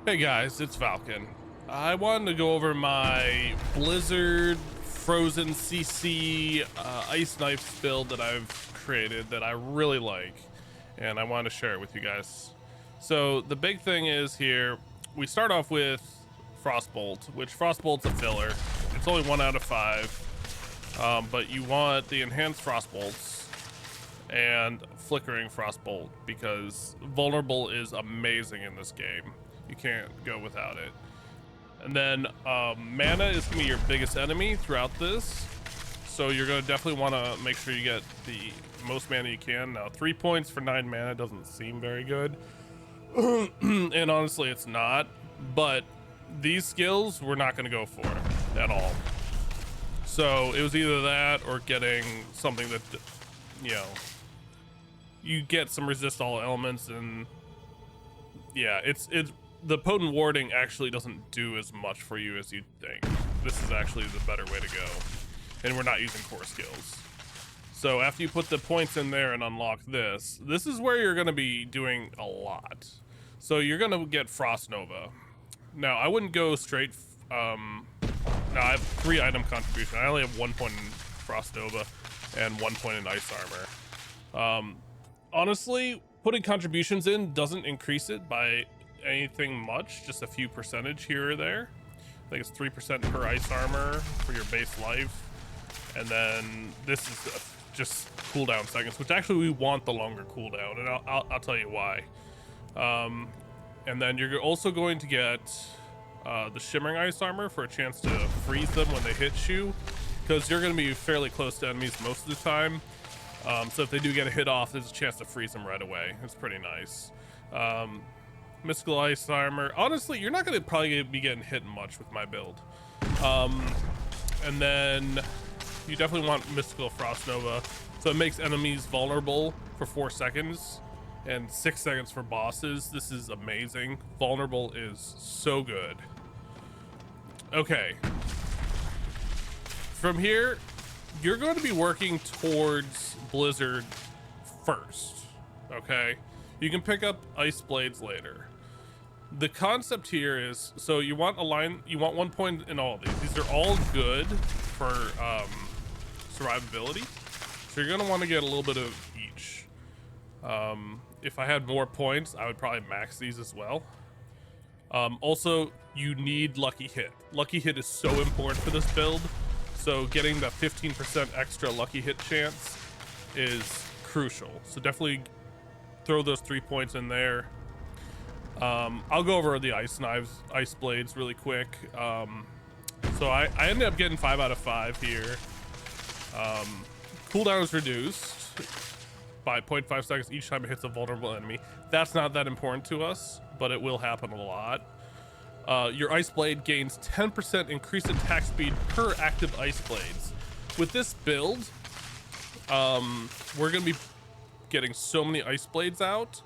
Hey guys, it's Falcon. I wanted to go over my Blizzard Frozen CC Ice Knife build that I've created that I really like, and I wanted to share it with you guys. So the big thing is here, we start off with Frostbolt, which Frostbolt's a filler. It's only 1 out of 5, but you want the enhanced Frostbolts and Flickering Frostbolt because Vulnerable is amazing in this game. You can't go without it. And then mana is gonna be your biggest enemy throughout this, so you're gonna definitely want to make sure you get the most mana you can. Now 3 points for 9 mana doesn't seem very good, and honestly it's not, but these skills we're not gonna go for at all. So it was either that or getting something that, you know, you get some resist all elements, and yeah, it's the potent warding actually doesn't do as much for you as you'd think. This is actually the better way to go, and we're not using core skills. So after you put the points in there and unlock this is where you're going to be doing a lot. So you're going to get Frost Nova. Now I wouldn't go straight now I have 3 item contribution. I only have 1 point in Frost Nova and 1 point in Ice Armor. Honestly, putting contributions in doesn't increase it by anything much, just a few percentage here or there. I think it's 3% per Ice Armor for your base life, and then this is just cooldown seconds, which actually we want the longer cooldown, and I'll tell you why. And then you're also going to get the Shimmering Ice Armor for a chance to freeze them when they hit you, because you're going to be fairly close to enemies most of the time. So if they do get a hit off, there's a chance to freeze them right away. It's pretty nice. Mystical Ice Armor. Honestly, you're not going to probably be getting hit much with my build. And then you definitely want Mystical Frost Nova. So it makes enemies vulnerable for 4 seconds and 6 seconds for bosses. This is amazing. Vulnerable is so good. Okay. From here, you're going to be working towards Blizzard first, okay? You can pick up Ice Blades later. The concept here is, so you want 1 point in all of these. These are all good for survivability. So you're gonna want to get a little bit of each. If I had more points, I would probably max these as well. Also, you need Lucky Hit. Lucky Hit is so important for this build. So getting the 15% extra Lucky Hit chance is crucial. So definitely throw those 3 points in there. I'll go over the Ice Blades really quick. So I ended up getting 5 out of 5 here. Cooldown is reduced by 0.5 seconds each time it hits a vulnerable enemy. That's not that important to us, but it will happen a lot. Your Ice Blade gains 10% increased attack speed per active Ice Blades. With this build, we're gonna be getting so many Ice Blades out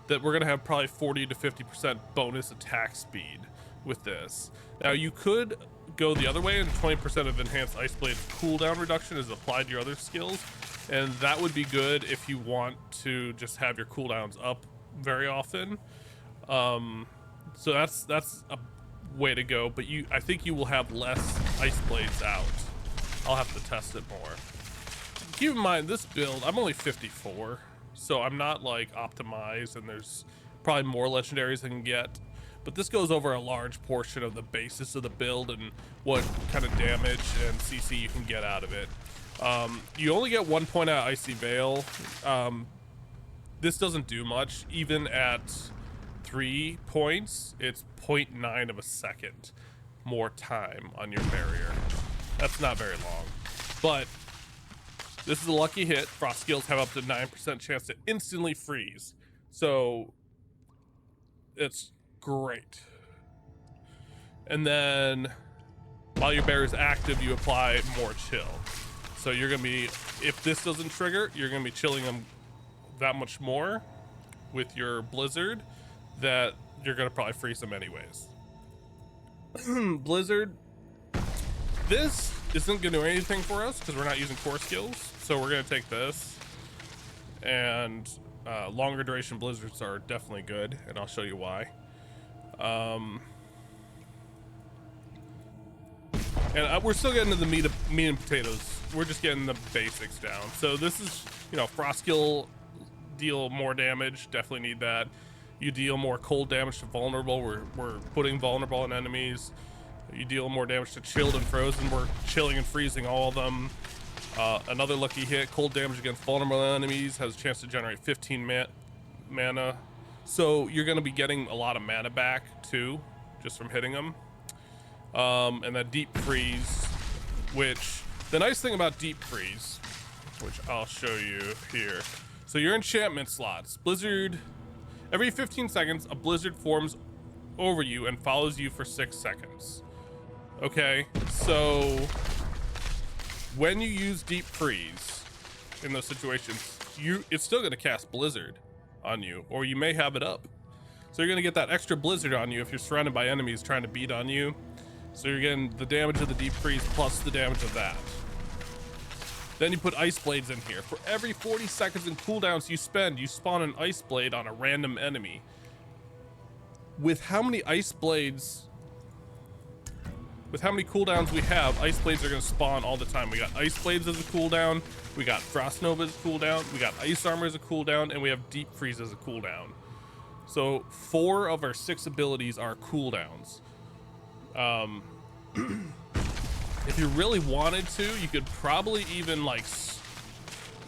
that we're gonna have probably 40 to 50% bonus attack speed with this. Now you could go the other way and 20% of enhanced Ice Blades cooldown reduction is applied to your other skills, and that would be good if you want to just have your cooldowns up very often. So that's a way to go, but I think you will have less Ice Blades out. I'll have to test it more. Keep in mind, this build, I'm only 54, so I'm not like optimized, and there's probably more legendaries I can get, but this goes over a large portion of the basis of the build and what kind of damage and CC you can get out of it. You only get 1 point out of Icy Veil. This doesn't do much. Even at 3 points, it's 0.9 of a second more time on your barrier. That's not very long, but this is a lucky hit. Frost skills have up to 9% chance to instantly freeze, so it's great. And then while your barrier is active, you apply more chill. So you're gonna be, if this doesn't trigger, you're gonna be chilling them that much more with your Blizzard that you're gonna probably freeze them anyways. Blizzard, this isn't gonna do anything for us because we're not using core skills, so we're gonna take this. And longer duration blizzards are definitely good, and I'll show you why. And we're still getting to the meat and potatoes. We're just getting the basics down. So this is, you know, frost kill, deal more damage. Definitely need that. You deal more cold damage to vulnerable. We're putting vulnerable on enemies. You deal more damage to chilled and frozen. We're chilling and freezing all of them. Another lucky hit, cold damage against vulnerable enemies, has a chance to generate 15 mana. So you're going to be getting a lot of mana back too, just from hitting them. And then deep freeze, which the nice thing about deep freeze, which I'll show you here. So your enchantment slots, blizzard, every 15 seconds, a blizzard forms over you and follows you for 6 seconds. Okay, so when you use deep freeze in those situations, it's still going to cast blizzard on you, or you may have it up. So you're going to get that extra blizzard on you if you're surrounded by enemies trying to beat on you. So you're getting the damage of the deep freeze plus the damage of that. Then you put ice blades in here. For every 40 seconds in cooldowns you spend, you spawn an ice blade on a random enemy. With how many ice blades, with how many cooldowns we have, ice blades are going to spawn all the time. We got ice blades as a cooldown, we got frost nova as a cooldown, we got ice armor as a cooldown, and we have deep freeze as a cooldown. So 4 of our 6 abilities are cooldowns. If you really wanted to, you could probably even, like,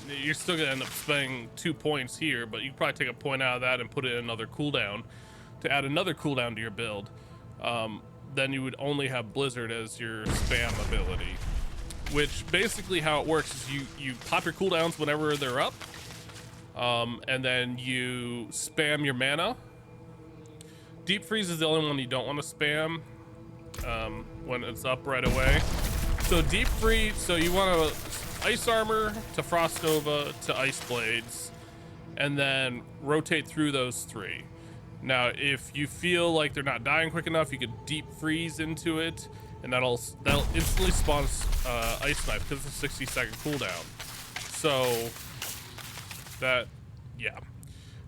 you're still gonna end up spending 2 points here, but you could probably take a point out of that and put it in another cooldown to add another cooldown to your build. Then you would only have blizzard as your spam ability, which basically how it works is you pop your cooldowns whenever they're up, and then you spam your mana. Deep freeze is the only one you don't want to spam when it's up right away. So deep freeze, so you want to ice armor to frost nova to ice blades, and then rotate through those 3. Now, if you feel like they're not dying quick enough, you could deep freeze into it, and that'll instantly spawn ice knife because it's a 60-second cooldown. So that, yeah.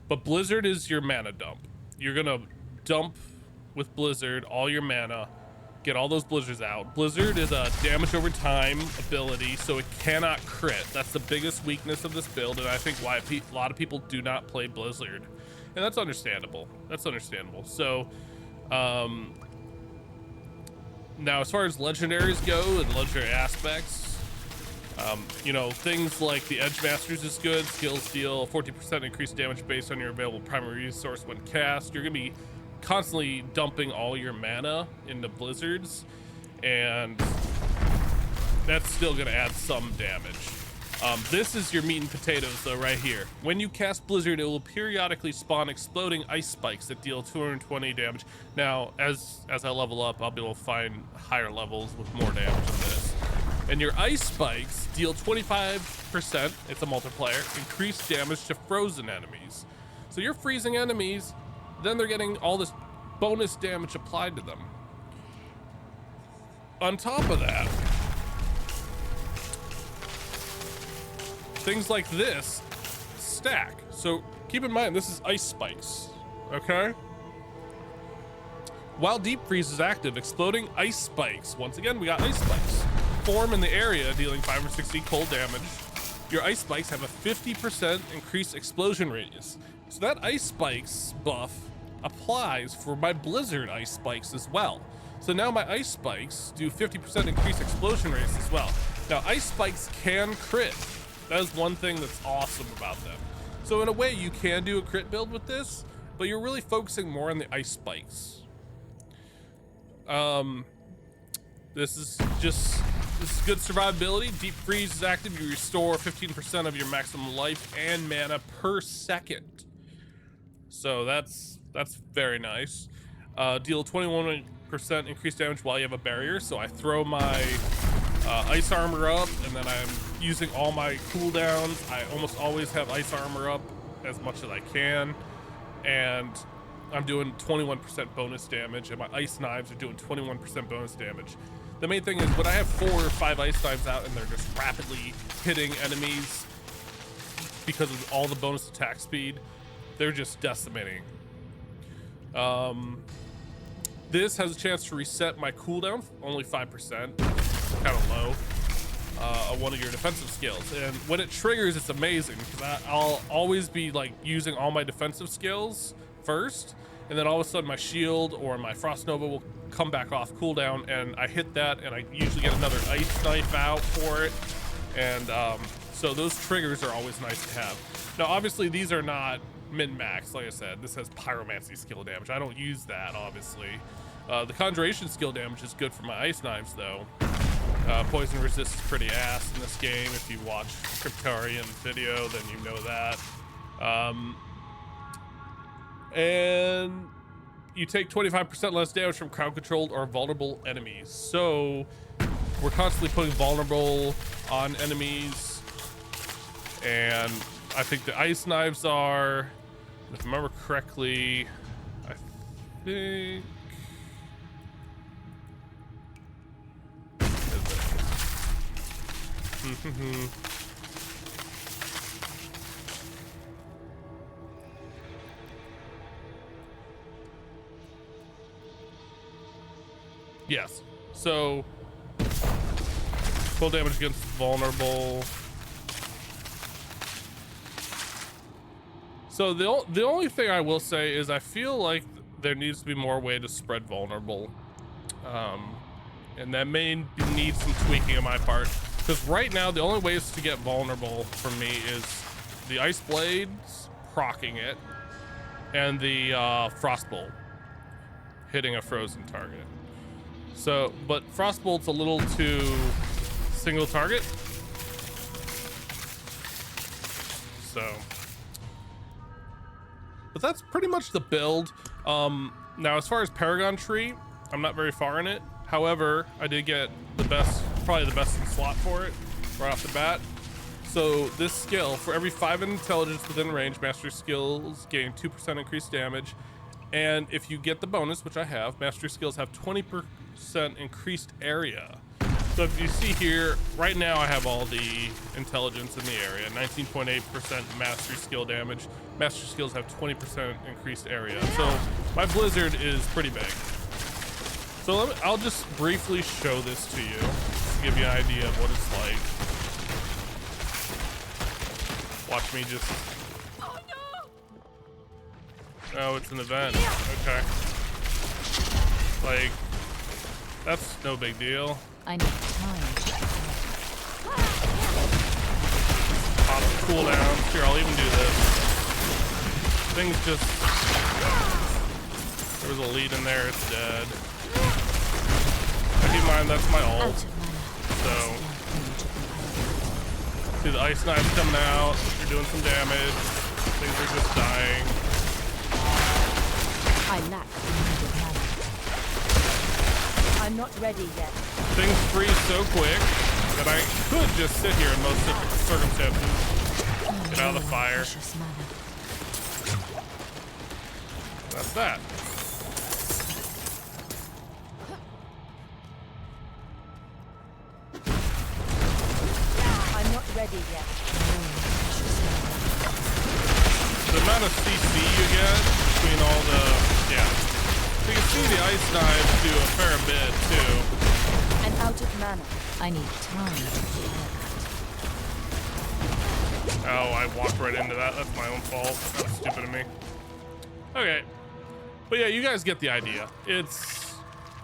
But blizzard is your mana dump. You're gonna dump with blizzard all your mana, get all those blizzards out. Blizzard is a damage over time ability, so it cannot crit. That's the biggest weakness of this build, and I think why a lot of people do not play blizzard. And that's understandable. That's understandable. So, now as far as legendaries go and legendary aspects, you know, things like the Edge Masters is good. Skills deal 40% increased damage based on your available primary resource when cast. You're gonna be constantly dumping all your mana into blizzards, and that's still gonna add some damage. This is your meat and potatoes though, right here. When you cast blizzard, it will periodically spawn exploding ice spikes that deal 220 damage. Now, as I level up, I'll be able to find higher levels with more damage than this. And your ice spikes deal 25%, it's a multiplier, increased damage to frozen enemies. So you're freezing enemies, then they're getting all this bonus damage applied to them. On top of that, things like this stack. So keep in mind, this is ice spikes, okay? While deep freeze is active, exploding ice spikes, once again, we got ice spikes, form in the area, dealing 5 or 60 cold damage. Your ice spikes have a 50% increased explosion radius. So that ice spikes buff applies for my blizzard ice spikes as well. So now my ice spikes do 50% increased explosion radius as well. Now ice spikes can crit. That is one thing that's awesome about them. So in a way, you can do a crit build with this, but you're really focusing more on the ice spikes. This is good survivability. Deep freeze is active. You restore 15% of your maximum life and mana per second. So that's very nice. Deal 21% increased damage while you have a barrier. So I throw my ice armor up, and then I'm using all my cooldowns. I almost always have ice armor up as much as I can, and I'm doing 21% bonus damage, and my ice knives are doing 21% bonus damage. The main thing is when I have 4 or 5 ice knives out and they're just rapidly hitting enemies because of all the bonus attack speed, they're just decimating. This has a chance to reset my cooldown, only 5%, kind of low, on one of your defensive skills. And when it triggers, it's amazing because I'll always be like using all my defensive skills first, and then all of a sudden my shield or my Frost Nova will come back off cooldown, and I hit that, and I usually get another Ice Knife out for it. And so those triggers are always nice to have. Now, obviously, these are not min-max. Like I said, this has Pyromancy skill damage. I don't use that, obviously. The Conjuration skill damage is good for my Ice Knives, though. Poison resist is pretty ass in this game. If you watch Cryptarian's video, then you know that. And you take 25% less damage from crowd-controlled or vulnerable enemies. So we're constantly putting vulnerable on enemies. And I think the Ice Knives are, if I remember correctly, I think... Yes. So, full damage against vulnerable. So the only thing I will say is I feel like there needs to be more way to spread vulnerable, and that may need some tweaking on my part. Because right now the only ways to get vulnerable for me is the Ice Blades proccing it, and the Frostbolt hitting a frozen target. So, but Frostbolt's a little too single target. So, but that's pretty much the build. Now, as far as Paragon Tree, I'm not very far in it. However, I did get the best, probably the best in slot for it right off the bat. So this skill, for every 5 intelligence within range, mastery skills gain 2% increased damage. And if you get the bonus, which I have, mastery skills have 20% increased area. So if you see here, right now I have all the intelligence in the area, 19.8% mastery skill damage. Mastery skills have 20% increased area. So my blizzard is pretty big. So I'll just briefly show this to you, to give you an idea of what it's like. Watch me just... Oh, it's an event. Okay. Like, that's no big deal. I need time. Pop the cooldown. Here, I'll even do this. Things just... There was a lead in there, it's dead. Keep in mind, that's my ult. So... See the Ice Knives coming out. You're doing some damage. Things are just dying. I lack needed mana. I'm not ready yet. Things freeze so quick that I could just sit here in most circumstances. Get out of the fire. That's that. I'm not ready yet. The amount of CC you get between all the, yeah. You can see the Ice Knives do a fair bit too. I'm out of mana. I need time to prepare. Oh, I walked right into that. That's my own fault. That was stupid of me. Okay. But yeah, you guys get the idea.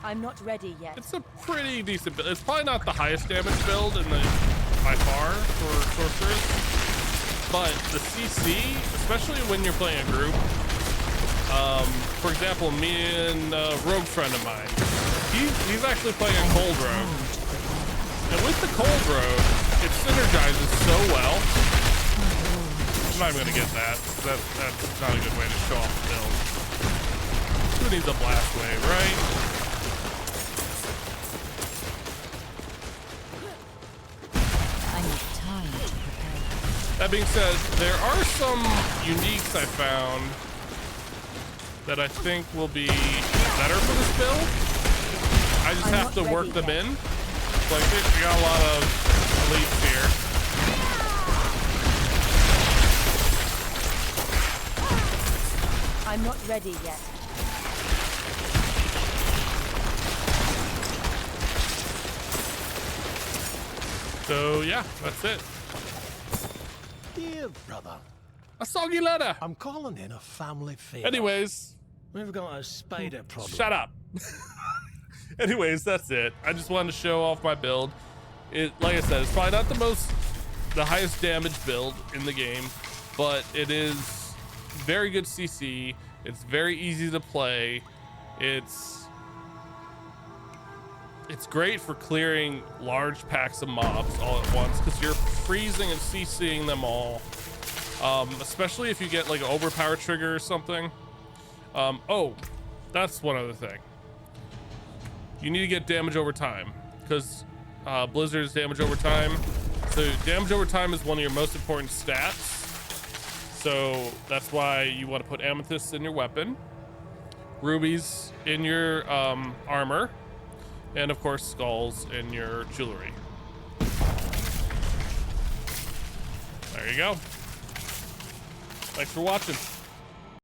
I'm not ready yet. It's a pretty decent build. It's probably not the highest damage build in the by far for Sorceress, but the CC, especially when you're playing a group. For example, me and a rogue friend of mine, he's actually playing a cold rogue, and with the cold rogue, it synergizes so well. I'm not even gonna get that. That's not a good way to show off the build. Who needs a blast wave, right? That being said, there are some uniques I found that I think will be better for this build. I just have to work them in. So I think we got a lot of elites here. I'm not ready yet. So yeah, that's it. Dear brother, A soggy letter. I'm calling in a family favor. Anyways, We've got a spider problem. shut up. Anyways, that's it. I just wanted to show off my build. It, like I said, it's probably not the highest damage build in the game, but it is very good CC. It's very easy to play. It's great for clearing large packs of mobs all at once because you're freezing and CCing them all. Especially if you get like an overpower trigger or something. Oh, that's one other thing. You need to get damage over time because Blizzard's damage over time. So damage over time is one of your most important stats. So that's why you want to put amethysts in your weapon, rubies in your armor, and of course skulls in your jewelry. There you go. Thanks for watching.